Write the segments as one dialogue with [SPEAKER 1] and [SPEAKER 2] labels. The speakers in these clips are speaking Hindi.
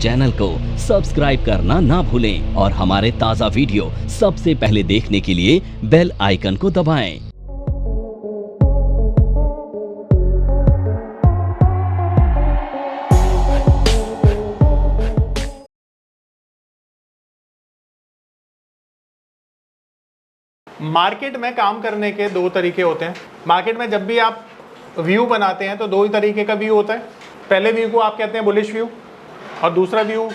[SPEAKER 1] चैनल को सब्सक्राइब करना ना भूलें और हमारे ताज़ा वीडियो सबसे पहले देखने के लिए बेल आइकन को दबाएं।
[SPEAKER 2] मार्केट में काम करने के दो तरीके होते हैं। मार्केट में जब भी आप व्यू बनाते हैं तो दो ही तरीके का व्यू होता है। पहले व्यू को आप कहते हैं बुलिश व्यू और दूसरा व्यू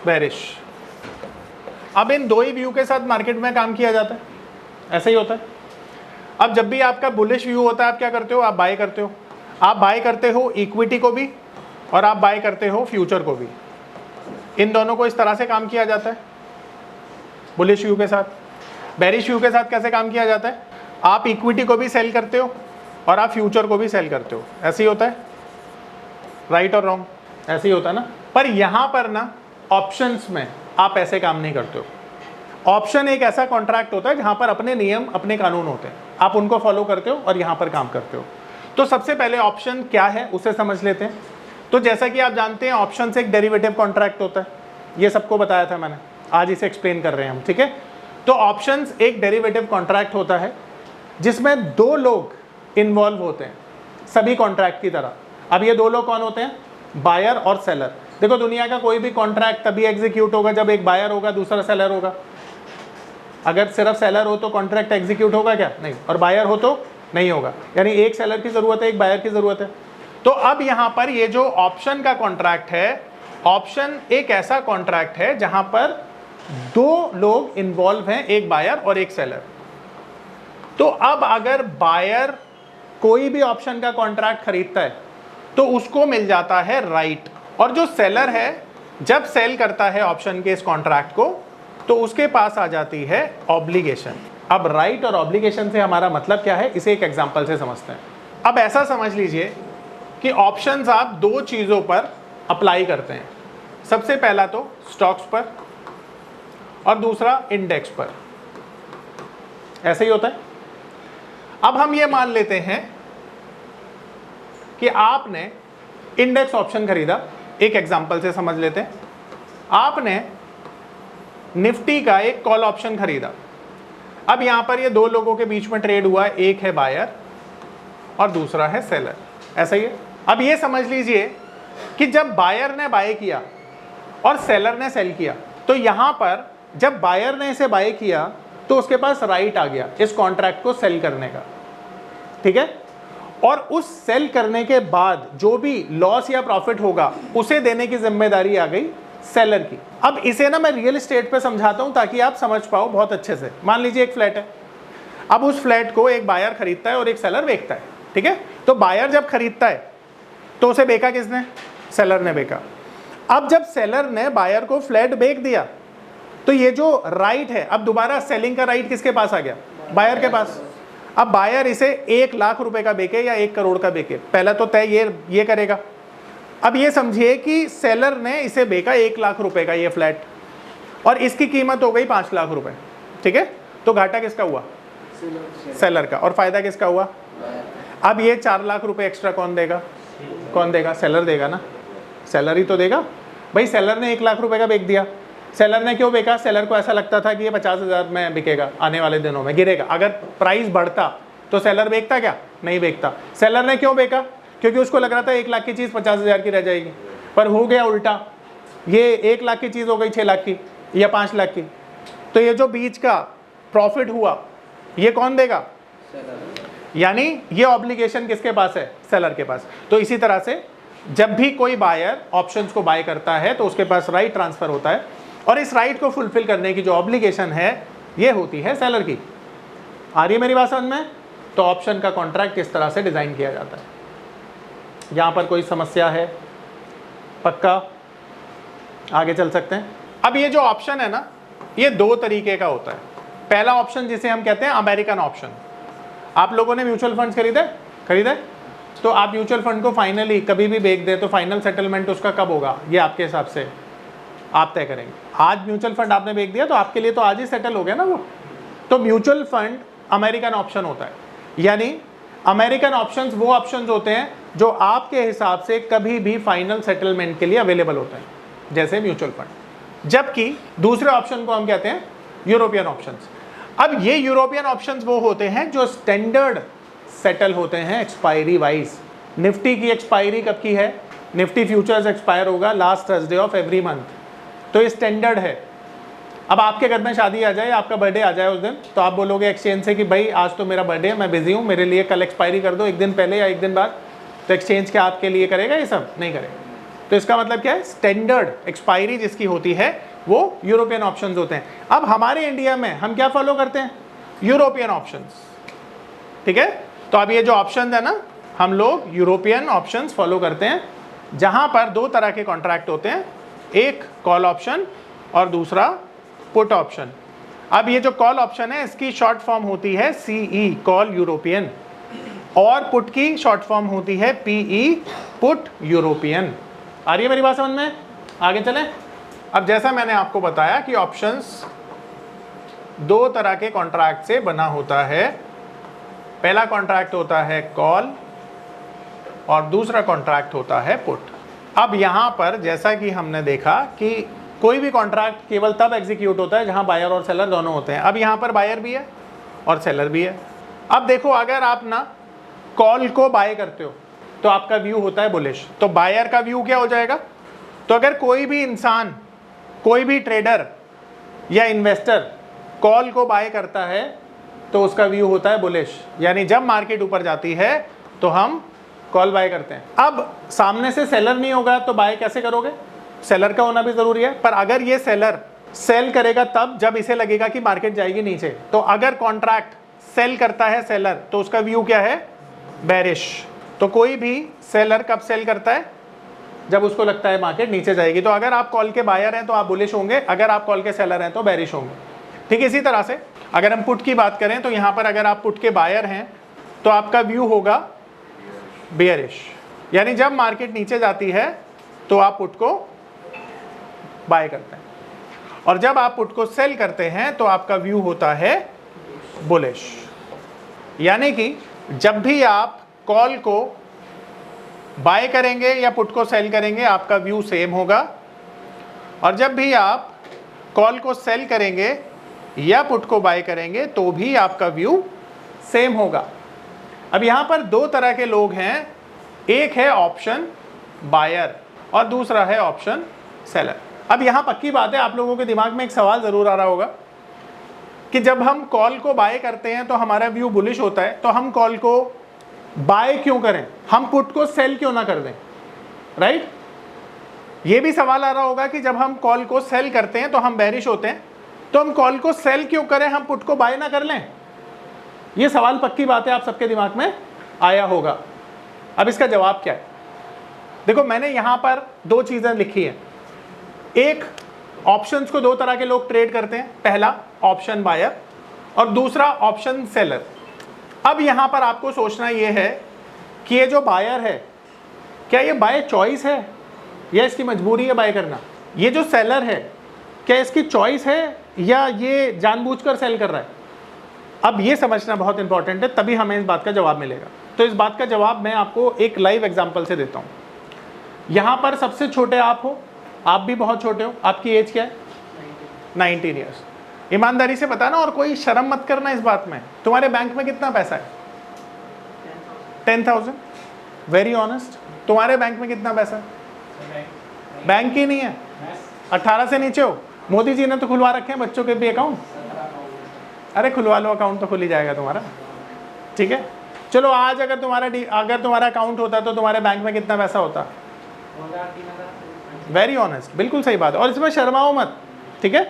[SPEAKER 2] बेरिश। अब इन दो ही व्यू के साथ मार्केट में काम किया जाता है, ऐसा ही होता है। अब जब भी आपका बुलिश व्यू होता है आप क्या करते हो, आप बाय करते हो। आप बाय करते हो इक्विटी को भी और आप बाय करते हो फ्यूचर को भी। इन दोनों को इस तरह से काम किया जाता है बुलिश व्यू के साथ। बेरिश व्यू के साथ कैसे काम किया जाता है, आप इक्विटी को भी सेल करते हो और आप फ्यूचर को भी सेल करते हो। ऐसे ही होता है, राइट और रॉन्ग, ऐसे ही होता है ना। पर यहां पर ना ऑप्शंस में आप ऐसे काम नहीं करते हो। ऑप्शन एक ऐसा कॉन्ट्रैक्ट होता है जहां पर अपने नियम अपने कानून होते हैं, आप उनको फॉलो करते हो और यहां पर काम करते हो। तो सबसे पहले ऑप्शन क्या है उसे समझ लेते हैं। तो जैसा कि आप जानते हैं ऑप्शन से एक डेरिवेटिव कॉन्ट्रैक्ट होता है, ये सबको बताया था मैंने, आज इसे एक्सप्लेन कर रहे हैं हम, ठीक है। तो ऑप्शंस एक डेरिवेटिव कॉन्ट्रैक्ट होता है जिसमें दो लोग इन्वॉल्व होते हैं सभी कॉन्ट्रैक्ट की तरह। अब ये दो लोग कौन होते हैं, बायर और सेलर। देखो दुनिया का कोई भी कॉन्ट्रैक्ट तभी एग्जीक्यूट होगा जब एक बायर होगा दूसरा सेलर होगा। अगर सिर्फ सेलर हो तो कॉन्ट्रैक्ट एग्जीक्यूट होगा क्या, नहीं, और बायर हो तो नहीं होगा। यानी एक सेलर की जरूरत है, एक बायर की जरूरत है। तो अब यहां पर ये जो ऑप्शन का कॉन्ट्रैक्ट है, ऑप्शन एक ऐसा कॉन्ट्रैक्ट है जहां पर दो लोग इन्वॉल्व हैं, एक बायर और एक सेलर। तो अब अगर बायर कोई भी ऑप्शन का कॉन्ट्रैक्ट खरीदता है तो उसको मिल जाता है राइट, और जो सेलर है जब सेल करता है ऑप्शन के इस कॉन्ट्रैक्ट को तो उसके पास आ जाती है ऑब्लिगेशन। अब राइट और ऑब्लिगेशन से हमारा मतलब क्या है, इसे एक एग्जांपल से समझते हैं। अब ऐसा समझ लीजिए कि ऑप्शंस आप दो चीजों पर अप्लाई करते हैं। सबसे पहला तो स्टॉक्स पर और दूसरा इंडेक्स पर, ऐसे ही होता है। अब हम ये मान लेते हैं कि आपने इंडेक्स ऑप्शन खरीदा, एक एग्जांपल से समझ लेते हैं। आपने निफ्टी का एक कॉल ऑप्शन खरीदा। अब यहां पर ये दो लोगों के बीच में ट्रेड हुआ, एक है बायर और दूसरा है सेलर, ऐसा ही है। अब ये समझ लीजिए कि जब बायर ने बाय किया और सेलर ने सेल किया, तो यहां पर जब बायर ने इसे बाय किया तो उसके पास राइट आ गया इस कॉन्ट्रैक्ट को सेल करने का, ठीक है। और उस सेल करने के बाद जो भी लॉस या प्रॉफिट होगा उसे देने की जिम्मेदारी आ गई सेलर की। अब इसे ना मैं रियल एस्टेट पे समझाता हूं ताकि आप समझ पाओ बहुत अच्छे से। मान लीजिए एक फ्लैट है, अब उस फ्लैट को एक बायर खरीदता है और एक सेलर बेचता है, ठीक है। तो बायर जब खरीदता है तो उसे बेचा किसने, सेलर ने बेचा। अब जब सेलर ने बायर को फ्लैट बेच दिया तो ये जो राइट है, अब दोबारा सेलिंग का राइट किसके पास आ गया, बायर के पास। अब बायर इसे 1 लाख रुपए का बेचे या 1 करोड़ का बेचे, पहला तो तय ये करेगा। अब ये समझिए कि सेलर ने इसे बेचा 1 लाख रुपए का ये फ्लैट और इसकी कीमत हो गई 5 लाख रुपए, ठीक है। तो घाटा किसका हुआ, सेलर का, और फायदा किसका हुआ। अब ये 4 लाख रुपए एक्स्ट्रा कौन देगा, सेलर देगा ना, सेलर ही तो देगा भाई। सेलर ने 1 लाख रुपए का बेच दिया। सेलर ने क्यों बेचा, सेलर को ऐसा लगता था कि ये 50,000 में बिकेगा, आने वाले दिनों में गिरेगा। अगर प्राइस बढ़ता तो सेलर बेचता क्या, नहीं बेचता। सेलर ने क्यों बेचा, क्योंकि उसको लग रहा था 1 लाख की चीज़ 50,000 की रह जाएगी, पर हो गया उल्टा, ये 1 लाख की चीज़ हो गई 6 लाख की या 5 लाख की। तो ये जो बीच का प्रॉफिट हुआ ये कौन देगा, यानी ये ऑब्लिगेशन किसके पास है, सेलर के पास। तो इसी तरह से जब भी कोई बायर ऑप्शंस को बाय करता है तो उसके पास राइट ट्रांसफर होता है और इस राइट को फुलफिल करने की जो ऑब्लिगेशन है ये होती है सेलर की। आ रही है मेरी बात समझ में। तो ऑप्शन का कॉन्ट्रैक्ट किस तरह से डिजाइन किया जाता है, यहां पर कोई समस्या है, पक्का आगे चल सकते हैं। अब ये जो ऑप्शन है ना ये दो तरीके का होता है। पहला ऑप्शन जिसे हम कहते हैं अमेरिकन ऑप्शन। आप लोगों ने म्यूचुअल फंड्स खरीदे तो आप म्यूचुअल फंड को फाइनली कभी भी बेच दे तो फाइनल सेटलमेंट उसका कब होगा, ये आपके हिसाब से आप तय करेंगे। आज म्यूचुअल फंड आपने बेच दिया तो आपके लिए तो आज ही सेटल हो गया ना वो। तो म्यूचुअल फंड अमेरिकन ऑप्शन होता है, यानी अमेरिकन ऑप्शंस वो ऑप्शंस होते हैं जो आपके हिसाब से कभी भी फाइनल सेटलमेंट के लिए अवेलेबल होते हैं। जैसे म्यूचुअल फंड, जबकि दूसरे ऑप्शन को हम कहते हैं यूरोपियन ऑप्शंस। अब ये यूरोपियन ऑप्शंस वो होते हैं जो स्टैंडर्ड सेटल होते हैं एक्सपायरी वाइज। निफ्टी की एक्सपायरी कब की है? निफ्टी फ्यूचर्स एक्सपायर होगा last Thursday of every month, तो ये स्टैंडर्ड है। अब आपके घर में शादी आ जाए, आपका बर्थडे आ जाए उस दिन, तो आप बोलोगे एक्सचेंज से कि भाई आज तो मेरा बर्थडे है, मैं बिजी हूँ, मेरे लिए कल एक्सपायरी कर दो, एक दिन पहले या एक दिन बाद। तो एक्सचेंज क्या आपके लिए करेगा? ये सब नहीं करेगा। तो इसका मतलब क्या है? स्टैंडर्ड एक्सपायरी जिसकी होती है वो यूरोपियन ऑप्शंस होते हैं। अब हमारे इंडिया में हम क्या फॉलो करते हैं? यूरोपियन ऑप्शंस, ठीक है। तो अब ये जो ऑप्शन है ना, हम लोग यूरोपियन ऑप्शंस फॉलो करते हैं, जहां पर दो तरह के कॉन्ट्रैक्ट होते हैं, एक कॉल ऑप्शन और दूसरा पुट ऑप्शन। अब ये जो कॉल ऑप्शन है इसकी शॉर्ट फॉर्म होती है CE, कॉल यूरोपियन, और पुट की शॉर्ट फॉर्म होती है PE, पुट यूरोपियन। आ रही है मेरी बात समझ में? आगे चलें। अब जैसा मैंने आपको बताया कि ऑप्शंस दो तरह के कॉन्ट्रैक्ट से बना होता है। पहला कॉन्ट्रैक्ट होता है कॉल और दूसरा कॉन्ट्रैक्ट होता है पुट। अब यहाँ पर जैसा कि हमने देखा कि कोई भी कॉन्ट्रैक्ट केवल तब एग्जीक्यूट होता है जहाँ बायर और सेलर दोनों होते हैं। अब यहाँ पर बायर भी है और सेलर भी है। अब देखो, अगर आप ना कॉल को बाय करते हो तो आपका व्यू होता है बुलिश, तो बायर का व्यू क्या हो जाएगा? तो अगर कोई भी इंसान, कोई भी ट्रेडर या इन्वेस्टर कॉल को बाय करता है तो उसका व्यू होता है बुलिश, यानी जब मार्केट ऊपर जाती है तो हम कॉल बाय करते हैं। अब सामने से सेलर नहीं होगा तो बाय कैसे करोगे? सेलर का होना भी जरूरी है, पर अगर ये सेलर सेल करेगा तब जब इसे लगेगा कि मार्केट जाएगी नीचे। तो अगर कॉन्ट्रैक्ट सेल करता है सेलर तो उसका व्यू क्या है? बेरिश। तो कोई भी सेलर कब सेल करता है? जब उसको लगता है मार्केट नीचे जाएगी। तो अगर आप कॉल के बायर हैं तो आप बुलिश होंगे, अगर आप कॉल के सेलर हैं तो बेरिश होंगे। ठीक, इसी तरह से अगर हम पुट की बात करें तो यहाँ पर अगर आप पुट के बायर हैं तो आपका व्यू होगा बेयरिश, यानी जब मार्केट नीचे जाती है तो आप पुट को बाय करते हैं, और जब आप पुट को सेल करते हैं तो आपका व्यू होता है बुलिश। यानी कि जब भी आप कॉल को बाय करेंगे या पुट को सेल करेंगे आपका व्यू सेम होगा, और जब भी आप कॉल को सेल करेंगे या पुट को बाय करेंगे तो भी आपका व्यू सेम होगा। अब यहाँ पर दो तरह के लोग हैं, एक है ऑप्शन बायर और दूसरा है ऑप्शन सेलर। अब यहाँ पक्की बात है, आप लोगों के दिमाग में एक सवाल ज़रूर आ रहा होगा कि जब हम कॉल को बाय करते हैं तो हमारा व्यू बुलिश होता है, तो हम कॉल को बाय क्यों करें, हम पुट को सेल क्यों ना कर दें, राइट? ये भी सवाल आ रहा होगा कि जब हम कॉल को सेल करते हैं तो हम बेरिश होते हैं, तो हम कॉल को सेल क्यों करें, हम पुट को बाय ना कर लें। ये सवाल पक्की बात है आप सबके दिमाग में आया होगा। अब इसका जवाब क्या है? देखो, मैंने यहां पर दो चीजें लिखी हैं। एक, ऑप्शंस को दो तरह के लोग ट्रेड करते हैं, पहला ऑप्शन बायर और दूसरा ऑप्शन सेलर। अब यहां पर आपको सोचना यह है कि ये जो बायर है क्या ये बाय चॉइस है या इसकी मजबूरी है बाय करना? ये जो सेलर है क्या इसकी चॉइस है या ये जानबूझकर सेल कर रहा है? अब ये समझना बहुत इंपॉर्टेंट है, तभी हमें इस बात का जवाब मिलेगा। तो इस बात का जवाब मैं आपको एक लाइव एग्जांपल से देता हूँ। यहाँ पर सबसे छोटे आप हो, आप भी बहुत छोटे हो, आपकी एज क्या है? 19 ईयर्स। ईमानदारी से बताना और कोई शर्म मत करना इस बात में। तुम्हारे बैंक में कितना पैसा है? 10,000। वेरी ऑनेस्ट, तुम्हारे बैंक में कितना पैसा है? बैंक ही नहीं है। 18 से नीचे हो। मोदी जी ने तो खुलवा रखे हैं बच्चों के भी अकाउंट। अरे खुलवा लो, अकाउंट तो खुल ही जाएगा तुम्हारा, ठीक है। चलो, आज अगर तुम्हारा अकाउंट होता तो तुम्हारे बैंक में कितना पैसा होता? वेरी ऑनेस्ट, बिल्कुल सही बात है, और इसमें शर्माओ मत, ठीक है।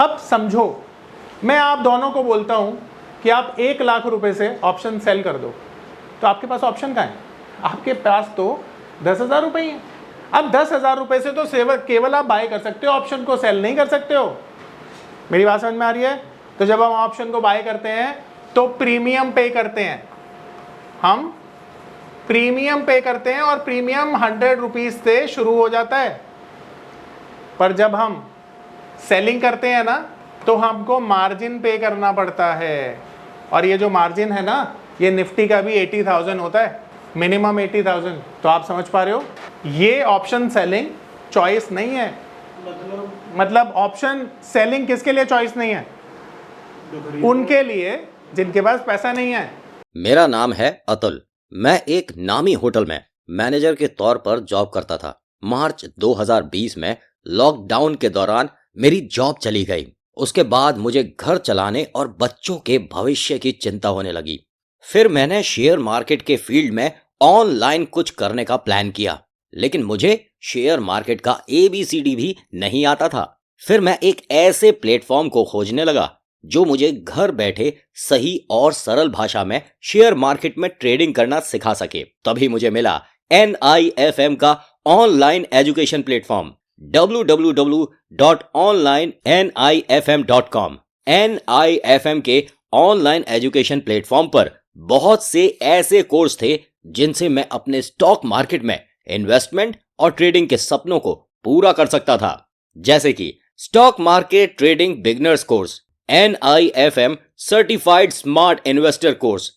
[SPEAKER 2] अब समझो, मैं आप दोनों को बोलता हूं कि आप 1 लाख रुपए से ऑप्शन सेल कर दो, तो आपके पास ऑप्शन कहाँ है? आपके पास तो 10,000 रुपये ही है। अब 10,000 रुपये से तो केवल आप बाय कर सकते हो, ऑप्शन को सेल नहीं कर सकते हो। मेरी बात समझ में आ रही है? तो जब हम ऑप्शन को बाय करते हैं तो प्रीमियम पे करते हैं, हम प्रीमियम पे करते हैं, और प्रीमियम 100 रुपीज से शुरू हो जाता है। पर जब हम सेलिंग करते हैं ना तो हमको मार्जिन पे करना पड़ता है, और ये जो मार्जिन है ना, ये निफ्टी का भी 80,000 होता है, मिनिमम 80,000। तो आप समझ पा रहे हो, ये ऑप्शन सेलिंग चॉइस नहीं है। मतलब ऑप्शन सेलिंग किसके लिए चॉइस नहीं है? उनके लिए जिनके पास पैसा नहीं है।
[SPEAKER 3] मेरा नाम है अतुल। मैं एक नामी होटल में मैनेजर के तौर पर जॉब करता था। मार्च 2020 में लॉकडाउन के दौरान मेरी जॉब चली गई। उसके बाद मुझे घर चलाने और बच्चों के भविष्य की चिंता होने लगी। फिर मैंने शेयर मार्केट के फील्ड में ऑनलाइन कुछ करने का प्लान किया, लेकिन मुझे शेयर मार्केट का ABCD भी नहीं आता था। फिर मैं एक ऐसे प्लेटफॉर्म को खोजने लगा जो मुझे घर बैठे सही और सरल भाषा में शेयर मार्केट में ट्रेडिंग करना सिखा सके। तभी मुझे मिला NIFM का online education platform www.onlinenifm.com। NIFM के ऑनलाइन एजुकेशन प्लेटफॉर्म पर बहुत से ऐसे कोर्स थे जिनसे मैं अपने स्टॉक मार्केट में इन्वेस्टमेंट और ट्रेडिंग के सपनों को पूरा कर सकता था, जैसे कि stock market trading beginners course, NIFM certified smart investor course,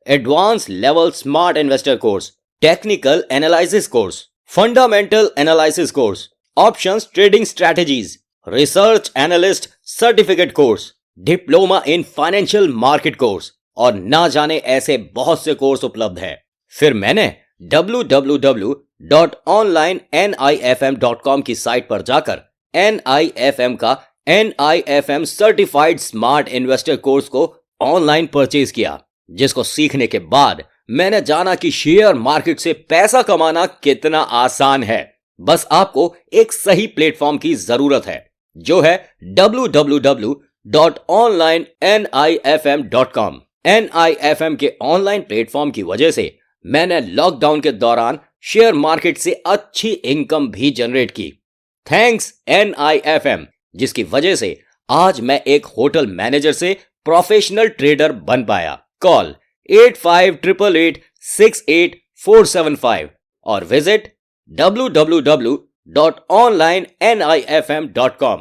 [SPEAKER 3] advance level smart investor course, technical analysis course, fundamental analysis course, options trading strategies, research analyst certificate course, diploma in financial market course और ना जाने ऐसे बहुत से कोर्स उपलब्ध हैं। फिर मैंने www.onlinenifm.com की साइट पर जाकर NIFM का NIFM certified smart investor course को ऑनलाइन परचेज किया, जिसको सीखने के बाद मैंने जाना कि शेयर मार्केट से पैसा कमाना कितना आसान है। बस आपको एक सही प्लेटफॉर्म की जरूरत है, जो है www.onlinenifm.com। NIFM के ऑनलाइन प्लेटफॉर्म की वजह से मैंने लॉकडाउन के दौरान शेयर मार्केट से अच्छी इनकम भी जनरेट की। थैंक्स NIFM, जिसकी वजह से आज मैं एक होटल मैनेजर से प्रोफेशनल ट्रेडर बन पाया। कॉल 8588868475 और विजिट www.onlinenifm.com।